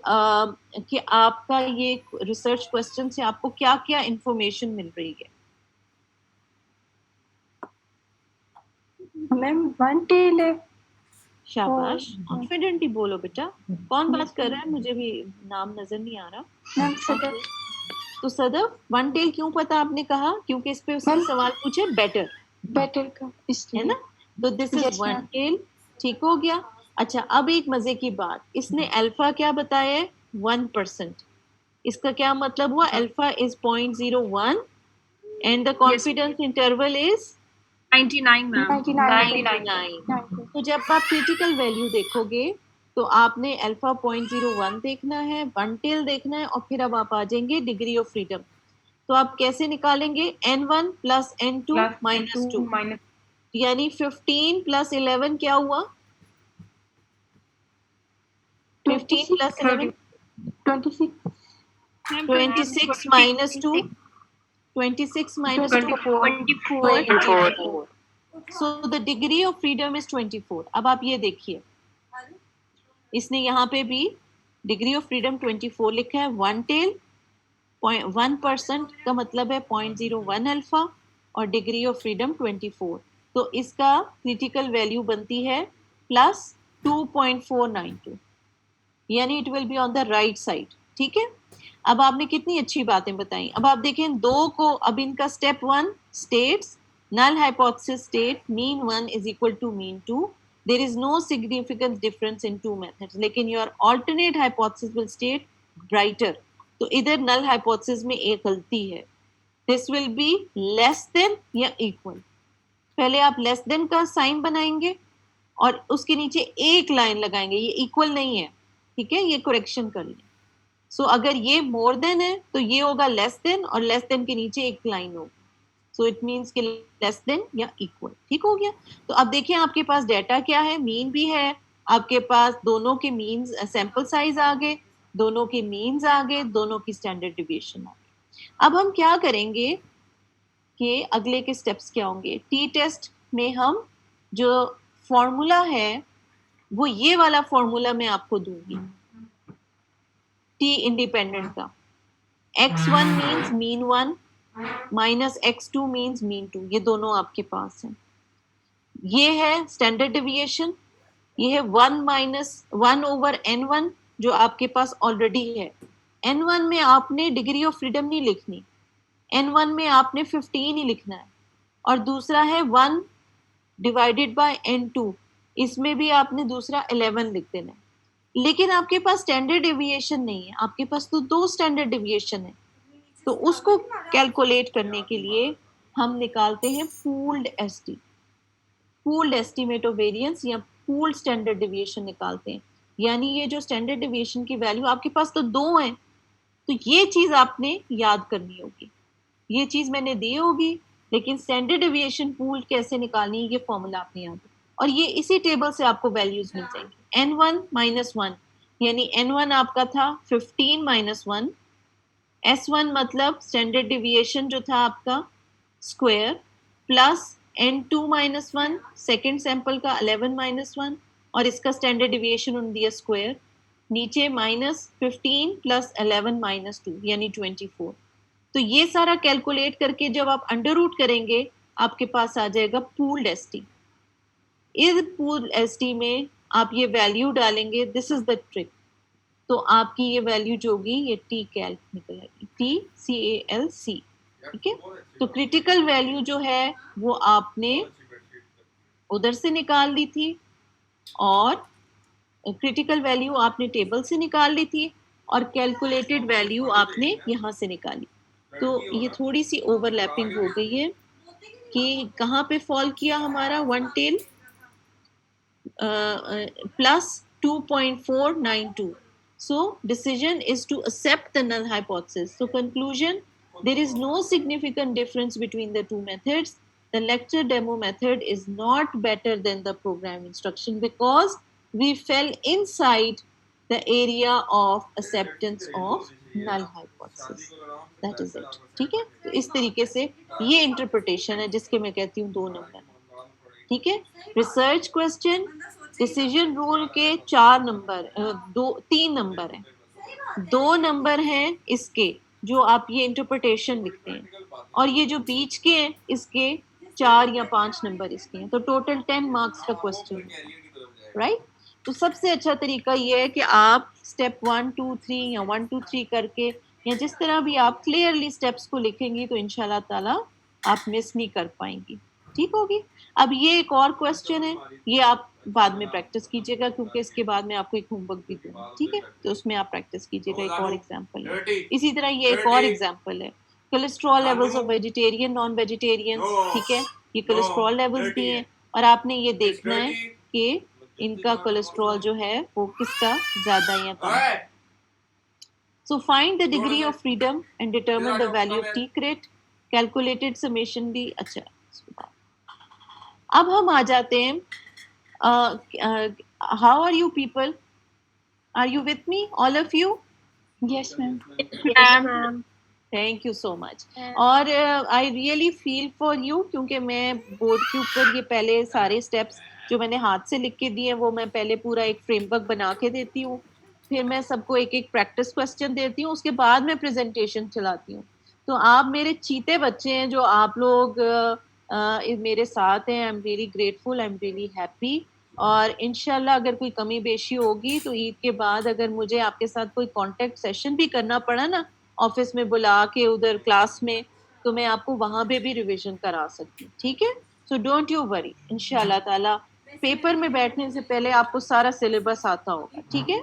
Speaker 1: आपका ये research question से आपको क्या क्या इंफॉर्मेशन मिल रही है?
Speaker 2: मैम वन टेल है।
Speaker 1: शाबाश, कॉन्फिडेंटली बोलो बेटा। कौन बात कर रहा है? मुझे भी नाम नजर नहीं आ रहा।
Speaker 2: मैम सदफ।
Speaker 1: तो सदफ, वन टेल क्यों पता आपने कहा? क्योंकि इस पे उसने सवाल पूछे बेटर
Speaker 2: का, इसलिए
Speaker 1: है ना। तो दिस इज वन टेल, ठीक हो गया। अच्छा, अब एक मजे की बात, इसने अल्फा क्या बताया है? 1%। इसका क्या मतलब हुआ? Alpha is 0.01 and the confidence interval is
Speaker 3: 99 ma'am.
Speaker 1: 99। तो जब आप क्रिटिकल वैल्यू देखोगे तो आपने अल्फा 0.01 देखना है, वन टेल देखना है, और फिर अब आप आ जाएंगे डिग्री ऑफ फ्रीडम। तो आप कैसे निकालेंगे? N1 प्लस N2 माइनस 2, यानी 15 प्लस 11 क्या हुआ? 15 plus 11 26 minus 2, 26 minus 2 24। So the degree of freedom is 24। अब आप ये देखिए, इसने यहाँ पे भी डिग्री ऑफ फ्रीडम 24 लिखा है। वन टेल 1% का मतलब है 0.01 अल्फा और डिग्री ऑफ फ्रीडम 24। तो इसका क्रिटिकल वैल्यू बनती है प्लस 2.492, यानी it will be on the right side. ठीक है, अब आपने कितनी अच्छी बातें बताई। अब आप देखें दो को, अब इनका step 1 states null hypothesis state mean 1 is equal to mean 2. There is no significant difference in two methods. लेकिन your alternate hypothesis will state brighter. तो इधर null hypothesis में एक गलती है। This will be less than या equal। पहले आप less than का साइन बनाएंगे और उसके नीचे एक लाइन लगाएंगे, ये equal नहीं है, ठीक है, ये करेक्शन कर लें। सो अगर ये more than है तो ये होगा less than, और less than के नीचे एक लाइन होगी। सो इट मीन्स कि लेस देन या इक्वल। ठीक हो गया। तो अब देखिए आपके पास डेटा क्या है, मीन भी है आपके पास, दोनों के मीन्स, सैंपल साइज आ गए, दोनों के मीन्स आ गए, दोनों की स्टैंडर्ड डिविएशन आ गई। अब हम क्या करेंगे कि अगले के स्टेप्स क्या होंगे? टी टेस्ट में हम जो फॉर्मूला है वो ये वाला फॉर्मूला मैं आपको दूंगी टी इंडिपेंडेंट का। x1 means mean 1 minus x2 means mean 2, ये दोनों आपके पास हैं। ये है स्टैंडर्ड डिविएशन, ये है 1 - 1 ओवर n1 जो आपके पास ऑलरेडी है। N1 में आपने डिग्री ऑफ फ्रीडम नहीं लिखनी, N1 में आपने 15 ही लिखना है। और दूसरा है 1 डिवाइडेड बाय N2, इसमें भी आपने दूसरा 11 लिख देना है। लेकिन आपके पास स्टैंडर्ड डेविएशन नहीं है, आपके पास तो 2 स्टैंडर्ड डेविएशन है। तो उसको कैलकुलेट करने के लिए हम निकालते हैं pooled ST, pooled estimate of variance या पूल्ड स्टैंडर्ड डेविएशन निकालते हैं। यानी ये जो स्टैंडर्ड डेविएशन की वैल्यू आपके पास तो 2 हैं, तो ये चीज आपने याद करनी होगी, ये चीज मैंने दी होगी, लेकिन स्टैंडर्ड डेविएशन पूल कैसे निकालनी है ये फॉर्मूला आपने याद, और ये इसी टेबल से आपको वैल्यूज मिल जाएंगी। N1 माइनस 1 यानी N1 आपका था 15 माइनस 1, S1 मतलब स्टैंडर्ड डेविएशन जो था आपका square, plus N2 minus 1 second sample का 11 माइनस 1 और इसका स्टैंडर्ड डेविएशन उन दिया स्क्वायर, नीचे माइनस 15 प्लस 11 माइनस 2 यानी 24। तो ये सारा कैलकुलेट करके जब आप अंडर रूट करेंगे आपके पास आ जाएगा पूल्ड एसटी। इस पूल्ड एसटी में आप ये वैल्यू डालेंगे, दिस इज द ट्रिक। तो आपकी ये वैल्यू जो होगी ये टी कैल निकल आएगी, TCALC, ठीक है। तो क्रिटिकल वैल्यू जो है वो आपने उधर से निकाल ली थी और क्रिटिकल वैल्यू आपने टेबल से निकाल ली थी और कैलकुलेटेड वैल्यू आपने यहाँ से निकाली। तो ये थोड़ी सी ओवरलैपिंग हो गई है कि कहाँ पे फॉल किया हमारा one tail, plus 2.492. So decision is to accept the null hypothesis. So conclusion, there is no significant difference between the two methods. The lecture demo method is not better than the program instruction because we fell inside the area of acceptance of null hypothesis. That is it. ठीक है, तो इस तरीके से ये interpretation है जिसके मैं कहती हूँ 2 नंबर, ठीक है। रिसर्च क्वेश्चन डिसीजन रूल के 4 नंबर 3 नंबर हैं, 2 नंबर हैं इसके जो आप ये इंटरप्रिटेशन लिखते हैं, और ये जो बीच के हैं इसके 4 या 5 नंबर इसके हैं। तो टोटल 10 मार्क्स का क्वेश्चन है, राइट। तो सबसे अच्छा तरीका ये है कि आप स्टेप 1 2 3 या 1 2 3 करके या जिस तरह भी आप क्लियरली स्टेप्स को लिखेंगी तो इंशाल्लाह ताला आप मिस नहीं कर पाएंगी, ठीक होगी। अब ये एक और क्वेश्चन है, ये आप बाद में प्रैक्टिस कीजिएगा क्योंकि इसके बाद में आपको एक होमवर्क भी दूंगा, ठीक है। तो उसमें आप प्रैक्टिस कीजिएगा। एक और एग्जांपल है, इसी तरह ये एक और एग्जांपल है, cholesterol levels of vegetarian non vegetarian, ठीक है। ये कोलेस्ट्रॉल लेवल्स भी हैं और आपने ये देखना है कि इनका कोलेस्ट्रॉल जो है वो किसका ज्यादा या कम है। So find the degree of freedom and determine the value of T crit, calculated summation भी। अच्छा, अब हम आ जाते हैं, how are you people, are you with me all of you?
Speaker 2: Yes ma'am.
Speaker 1: Thank you so much. और I really feel for you क्योंकि मैं बोर्ड के ऊपर ये पहले सारे स्टेप्स जो मैंने हाथ से लिख के दिए वो मैं पहले पूरा एक फ्रेमवर्क बना के देती हूँ, फिर मैं सबको एक एक प्रैक्टिस क्वेश्चन देती हूँ, उसके बाद मैं प्रेजेंटेशन चलाती हूँ। तो आप मेरे चीते बच्चे हैं जो आप लोग मेरे साथ हैं। I am really grateful, I am really happy. और इंशाल्लाह अगर कोई कमी बेशी होगी तो ईद के बाद अगर मुझे आपके साथ कोई कांटेक्ट सेशन भी करना पड़ा ना, ऑफिस में बुला के उधर क्लास में, तो मैं आपको वहाँ पे भी रिवीजन करा सकती हूँ, ठीक है। सो डोंट यू वरी, इंशाल्लाह ताला पेपर में बैठने से पहले आपको सारा सिलेबस आता होगा, ठीक है।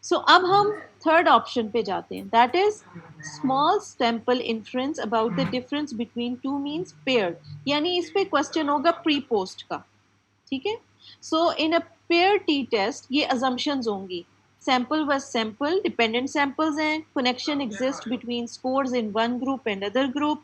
Speaker 1: सो अब हम थर्ड ऑप्शन पे जाते हैं, that is small sample inference about the difference between two means paired, यानी इस पे क्वेश्चन होगा प्री पोस्ट का, ठीक है। So in a pair T test ये अजम्पशंस होंगी, sample versus sample, dependent samples हैं, connection exist between scores in one group and other group,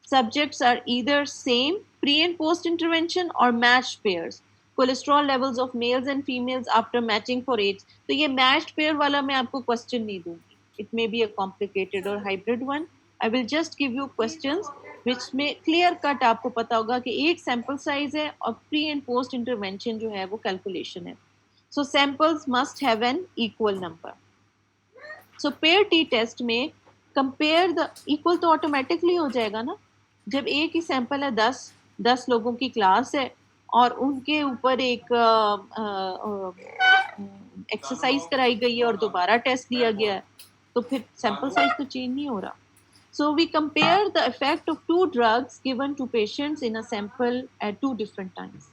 Speaker 1: subjects are either same pre and post intervention or matched pairs, cholesterol levels of males and females after matching for age। तो ये matched pair वाला मैं आपको question नहीं दूंगी, it may be a complicated or hybrid one, I will just give you questions which में clear cut आपको पता होगा कि एक sample size है और pre and post intervention जो है वो calculation है। So samples must have an equal number। So pair t test में compare the equal तो automatically हो जाएगा ना, जब एक ही सैंपल है, 10 लोगों की क्लास है और उनके ऊपर एक एक्सरसाइज कराई गई है और दोबारा टेस्ट लिया गया है, तो फिर सैंपल साइज तो चेंज नहीं हो रहा. So we compare the effect of two drugs given to patients in a sample at two different times.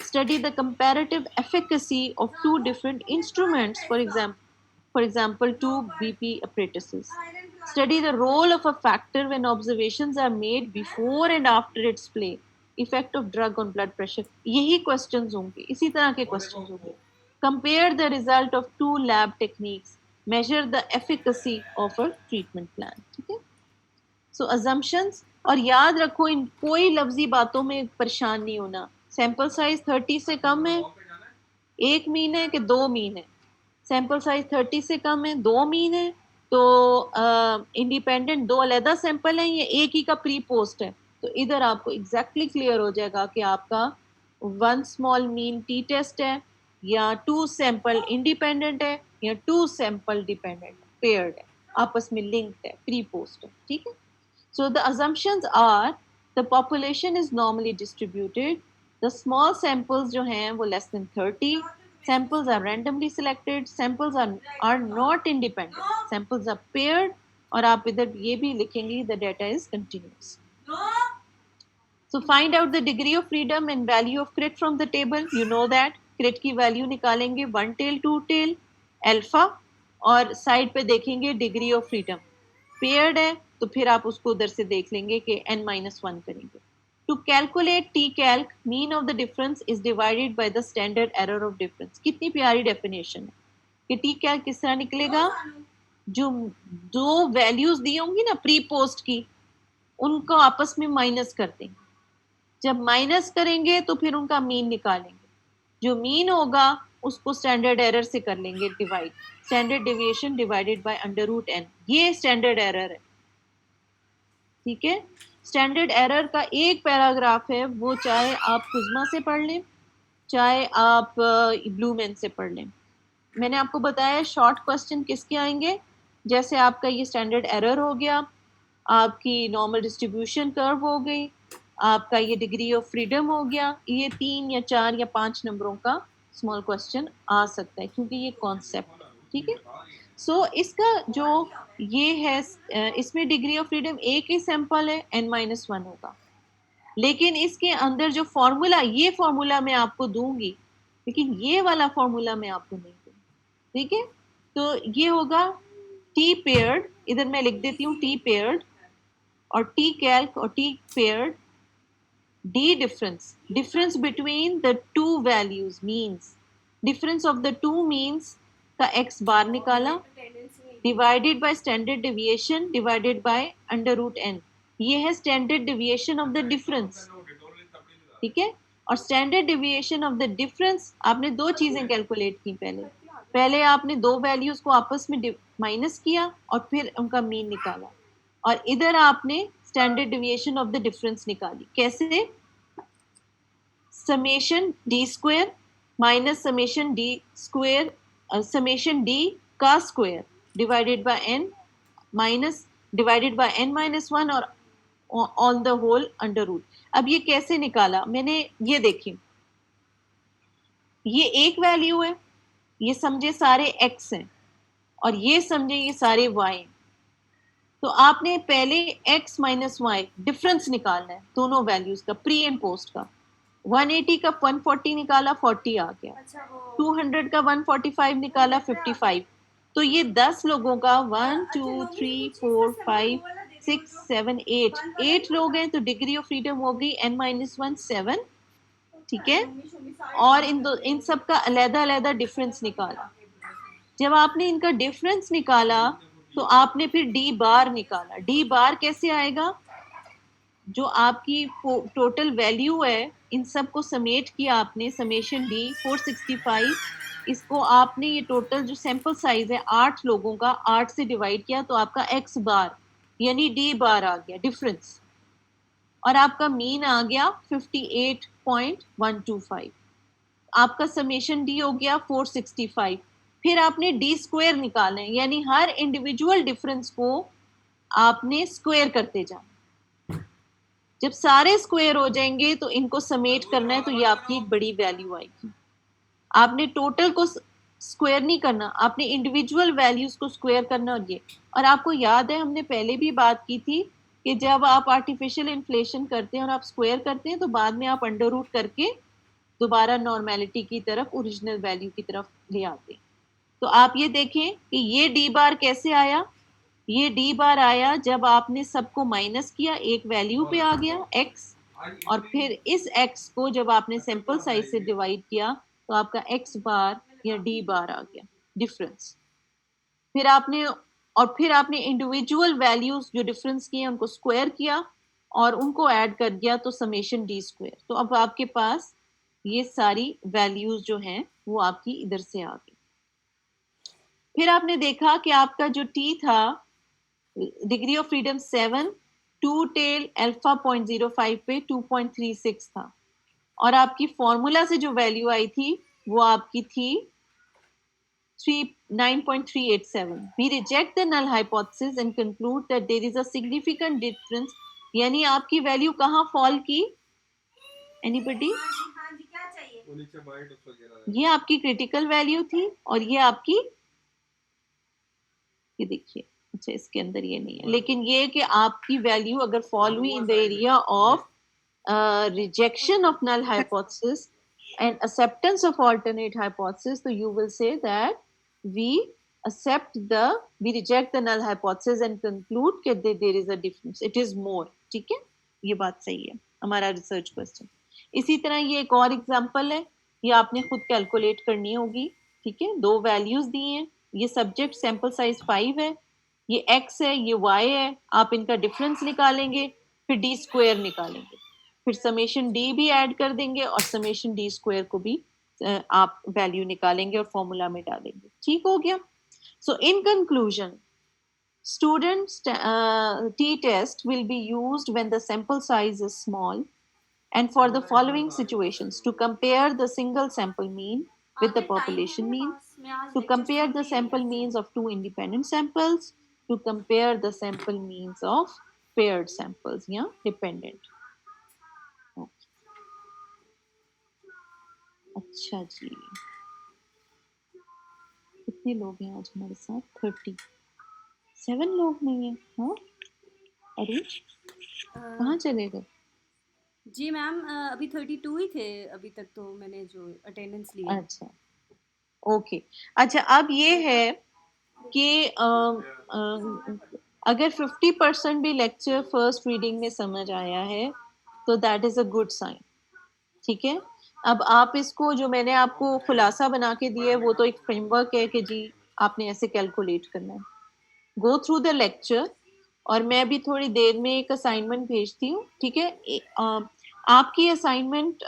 Speaker 1: Study the comparative efficacy of two different instruments, for example, two BP apparatuses. Study the role of a factor when observations are made before and after its play. Effect of drug on blood pressure. यही questions होंगे, इसी तरह के questions होंगे. Compare the result of two lab techniques. Measure the efficacy of a treatment plan. ठीक है? So assumptions, और याद रखो इन कोई लफ्जी बातों में परेशान नहीं होना. सैंपल साइज 30 से कम है, 1 मीन है कि 2 मीन है. सैंपल साइज 30 से कम है, 2 मीन है, तो इंडिपेंडेंट 2 अलहदा सैंपल हैं, ये एक ही का प्री पोस्ट है. तो इधर आपको एग्जैक्टली क्लियर हो जाएगा कि आपका 1 स्मॉल मीन टी टेस्ट है, या 2 सैंपल इंडिपेंडेंट है, या 2 सैंपल डिपेंडेंट पेयर्ड है, आपस में लिंक्ड है, प्री पोस्ट है. ठीक है. So the assumptions are the population is normally distributed, the small samples जो हैं वो less than 30, samples are randomly selected, samples are not independent, samples are paired, और आप इधर ये भी लिखेंगे the data is continuous. So find out the degree of freedom and value of crit from the table. You know that crit की value निकालेंगे 1 tail 2 tail alpha, और side पे देखेंगे डिग्री ऑफ फ्रीडम. पेयर्ड है तो फिर आप उसको उधर से देख लेंगे कि n-1 करेंगे. To calculate t calc, mean of the difference is divided by the standard error of difference. कितनी प्यारी डेफिनेशन है कि टी कैल्क किस तरह निकलेगा. जो दो वैल्यूज दी होंगी ना प्री पोस्ट की, उनको आपस में माइनस कर देंगे. जब माइनस करेंगे तो फिर उनका मीन निकालेंगे. जो मीन होगा उसको स्टैंडर्ड एरर से कर लेंगे divide. Standard deviation divided by √n. ये स्टैंडर्ड एरर है. ठीक है. स्टैंडर्ड एरर का एक पैराग्राफ है, वो चाहे आप कुज़मा से पढ़ लें, चाहे आप ब्लूमैन से पढ़ लें. मैंने आपको बताया शॉर्ट क्वेश्चन किसके आएंगे. जैसे आपका ये स्टैंडर्ड एरर हो गया, आपकी नॉर्मल डिस्ट्रीब्यूशन कर्व हो गई, आपका ये डिग्री ऑफ फ्रीडम हो गया. ये 3 या 4 या 5 नंबरों का स्मॉल क्वेश्चन आ सकता है क्योंकि ये कॉन्सेप्ट. ठीक है. सो इसका जो ये है, इसमें डिग्री ऑफ फ्रीडम एक ही सैंपल है, n-1 होगा. लेकिन इसके अंदर जो फॉर्मूला, ये फॉर्मूला मैं आपको दूंगी, लेकिन ये वाला फॉर्मूला मैं आपको नहीं दूंगी. ठीक है. तो ये होगा टी पेयर्ड, इधर मैं लिख देती हूँ टी पेयर्ड, और टी कैल्क और T paired. D difference between the two values means, difference of the two means का x बार निकाला, divided by standard deviation divided by √n. ये है standard deviation of the difference. ठीक है. और standard deviation of the difference, आपने दो चीजें कैलकुलेट की. पहले आपने दो वैल्यूज को आपस में माइनस किया और फिर उनका मीन निकाला, और इधर आपने standard deviation of the difference निकाली. कैसे? Summation D square minus summation D square, summation D का square divided by n minus divided by n-1 और on the whole under root. अब ये कैसे निकाला मैंने, ये देखिए, ये एक वैल्यू है, ये समझे सारे x हैं, और ये समझे ये सारे y हैं. तो आपने पहले x - y डिफरेंस निकालना है दोनों वैल्यूज का, प्री एंड पोस्ट का. 180 का 140 निकाला, 40 आ गया. 200 का 145 निकाला, 55. तो ये 10 लोगों का 1 2 3 4 5 6 7 8 लोग हैं. तो डिग्री ऑफ फ्रीडम हो गई n-1 7. ठीक है. और इन सब का अलग-अलग डिफरेंस निकाला. जब आपने इनका डिफरेंस निकाला तो आपने फिर डी बार निकाला. डी बार कैसे आएगा? जो आपकी टोटल वैल्यू है, इन सब को समेट किया आपने, समेशन डी 465. इसको आपने ये टोटल जो सैंपल साइज है 8 लोगों का, 8 से डिवाइड किया तो आपका x बार यानी डी बार आ गया डिफरेंस, और आपका मीन आ गया 58.125. आपका समेशन डी हो गया 465. फिर आपने डी स्क्वायर निकालना है, यानी हर इंडिविजुअल डिफरेंस को आपने स्क्वायर करते जाना. जब सारे स्क्वायर हो जाएंगे तो इनको समेट करना है, तो ये आपकी एक बड़ी वैल्यू आएगी. आपने टोटल को स्क्वायर नहीं करना, आपने इंडिविजुअल वैल्यूज को स्क्वायर करना। और आपको याद है हमने पहले भी बात की थी कि जब आप आर्टिफिशियल इन्फ्लेशन करते हैं और आप स्क्वायर करते हैं तो बाद में आप अंडर रूट करके दोबारा नॉर्मेलिटी की तरफ, ओरिजिनल वैल्यू की तरफ ले आते हैं। तो आप ये देखें कि ये डी बार कैसे आया, ये डी बार आया जब आपने सबको माइनस किया, एक वैल्यू पे आ गया एक्स, और फिर इस एक्स को जब आपने सैंपल साइज से डिवाइड किया तो आपका एक्स बार या डी बार आ गया डिफरेंस। फिर आपने इंडिविजुअल वैल्यूज जो डिफरेंस किए उनको स्क्वायर किया और उनको ऐड कर दिया तो समेशन डी स्क्वायर। तो अब आपके पास ये सारी वैल्यूज जो हैं वो आपकी इधर से आ गई। फिर आपने देखा कि आपका जो टी था, degree of freedom 7, two tail alpha 0.05 पे 2.36 था, और आपकी फॉर्मूला से जो वैल्यू आई थी वो आपकी थी 9.387। We reject the null hypothesis and conclude that there is a significant difference। यानी आपकी वैल्यू कहाँ फॉल की? Anybody? ये आपकी क्रिटिकल वैल्यू थी और ये आपकी, ये देखिए, अच्छा इसके अंदर ये नहीं है, लेकिन ये कि आपकी वैल्यू अगर फॉल हुई in the area of rejection of null hypothesis and acceptance of alternate hypothesis, so you will say that we reject the null hypothesis and conclude that there is a difference, it is more। ठीक है, ये बात सही है हमारा research question. इसी तरह ये एक और एग्जांपल है, ये आपने खुद कैलकुलेट करनी होगी। ठीक है, दो वैल्यूज दी हैं, ये सब्जेक्ट सैंपल साइज 5 है, ये x है, ये y है, आप इनका डिफरेंस निकालेंगे, फिर डी स्क्वायर निकालेंगे, फिर समेशन डी भी ऐड कर देंगे और समेशन डी स्क्वायर को भी आप वैल्यू निकालेंगे और फॉर्मूला में डालेंगे। ठीक हो गया। So in conclusion, students t-test will be used when the sample size is small and for the following situations: to compare the single sample mean with the population mean, to compare the sample means of two independent samples, to compare the sample means of paired samples या dependent। अच्छा जी, कितने लोग हैं आज हमारे साथ? 37 लोग नहीं है। हाँ, अरे कहाँ चले गए?
Speaker 4: जी मैम, अभी 32 ही थे अभी तक, तो मैंने जो अटेंडेंस ली।
Speaker 1: अच्छा, ओके। अच्छा, अब ये है कि अगर 50% भी लेक्चर फर्स्ट रीडिंग में समझ आया है तो that is a good sign. ठीक है, अब आप इसको, जो मैंने आपको खुलासा बना के दिया है वो तो एक फ्रेमवर्क है कि जी आपने ऐसे कैलकुलेट करना है। गो थ्रू द लेक्चर, और मैं भी थोड़ी देर में एक असाइनमेंट भेजती हूँ। ठीक है, आपकी असाइनमेंट,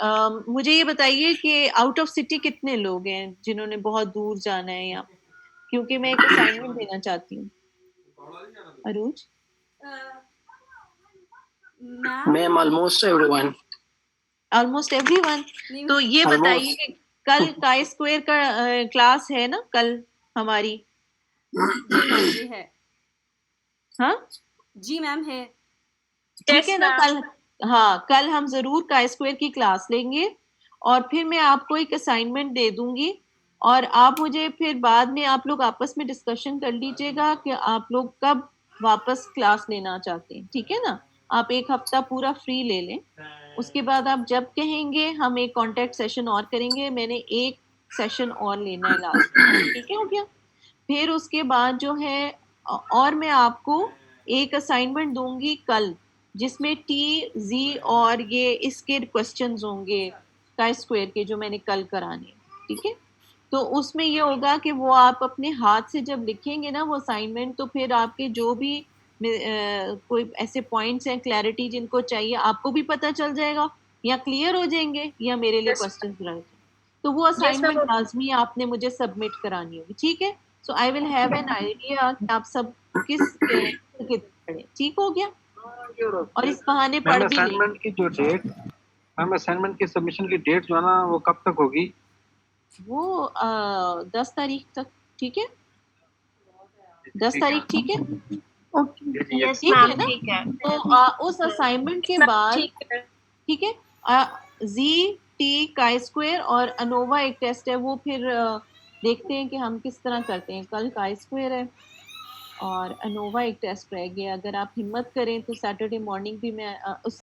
Speaker 1: मुझे ये बताइए कि आउट ऑफ सिटी कितने लोग हैं जिन्होंने बहुत दूर जाना है, या क्योंकि मैं एक असाइनमेंट देना चाहती हूँ। Arooj?
Speaker 5: Ma'am almost everyone.
Speaker 1: Almost everyone. तो ये बताइए कि कल काई स्क्वायर का क्लास है ना कल हमारी?
Speaker 4: जी है।
Speaker 1: हाँ
Speaker 4: जी मैम है।
Speaker 1: ठीक है ना, कल, हाँ कल हम जरूर काई स्क्वायर की क्लास लेंगे और फिर मैं आपको एक असाइनमेंट दे दूंगी और आप मुझे फिर बाद में आप लोग आपस में डिस्कशन कर लीजिएगा कि आप लोग कब वापस क्लास लेना चाहते हैं। ठीक है ना, आप एक हफ्ता पूरा फ्री ले लें, उसके बाद आप जब कहेंगे हम एक कॉन्टेक्ट सेशन और करेंगे। मैंने एक सेशन और लेना है लास्ट में। ठीक है, हो गया। फिर उसके बाद जो है, और मैं आपको एक असाइनमेंट दूंगी कल जिसमें टी, जी और ये इसके क्वेश्चंस होंगे काई स्क्वायर के, जो मैंने कल कराने। ठीक है, तो उसमें ये होगा कि वो आप अपने हाथ से जब लिखेंगे ना वो असाइनमेंट, तो फिर आपके जो भी कोई ऐसे पॉइंट्स हैं क्लैरिटी जिनको चाहिए आपको भी पता चल जाएगा, या क्लियर हो जाएंगे या मेरे लिए क्वेश्चंस रह जाएंगे। तो वो असाइनमेंट लाजमी आपने मुझे सबमिट करानी होगी। ठीक है, so I will have an idea कि आप सब किस पढ़े। ठीक हो गया, और इस बहाने पढ़ भी
Speaker 6: असाइनमेंट की जो डेट, मैम असाइनमेंट की सबमिशन की डेट जो है ना वो कब तक होगी?
Speaker 1: वो 10 तारीख तक। ठीक है, 10 तारीख। ठीक है, ठीक है ना। तो उस असाइनमेंट के बाद, ठीक है, जी, टी, काई स्क्वायर और अनोवा एक टेस्ट है, वो फिर देखते हैं कि हम किस तरह करते हैं। कल का स्क्वायर है और अनोवा एक टेस्ट रह गया। अगर आप हिम्मत करें तो सैटरडे मॉर्निंग भी मैं उस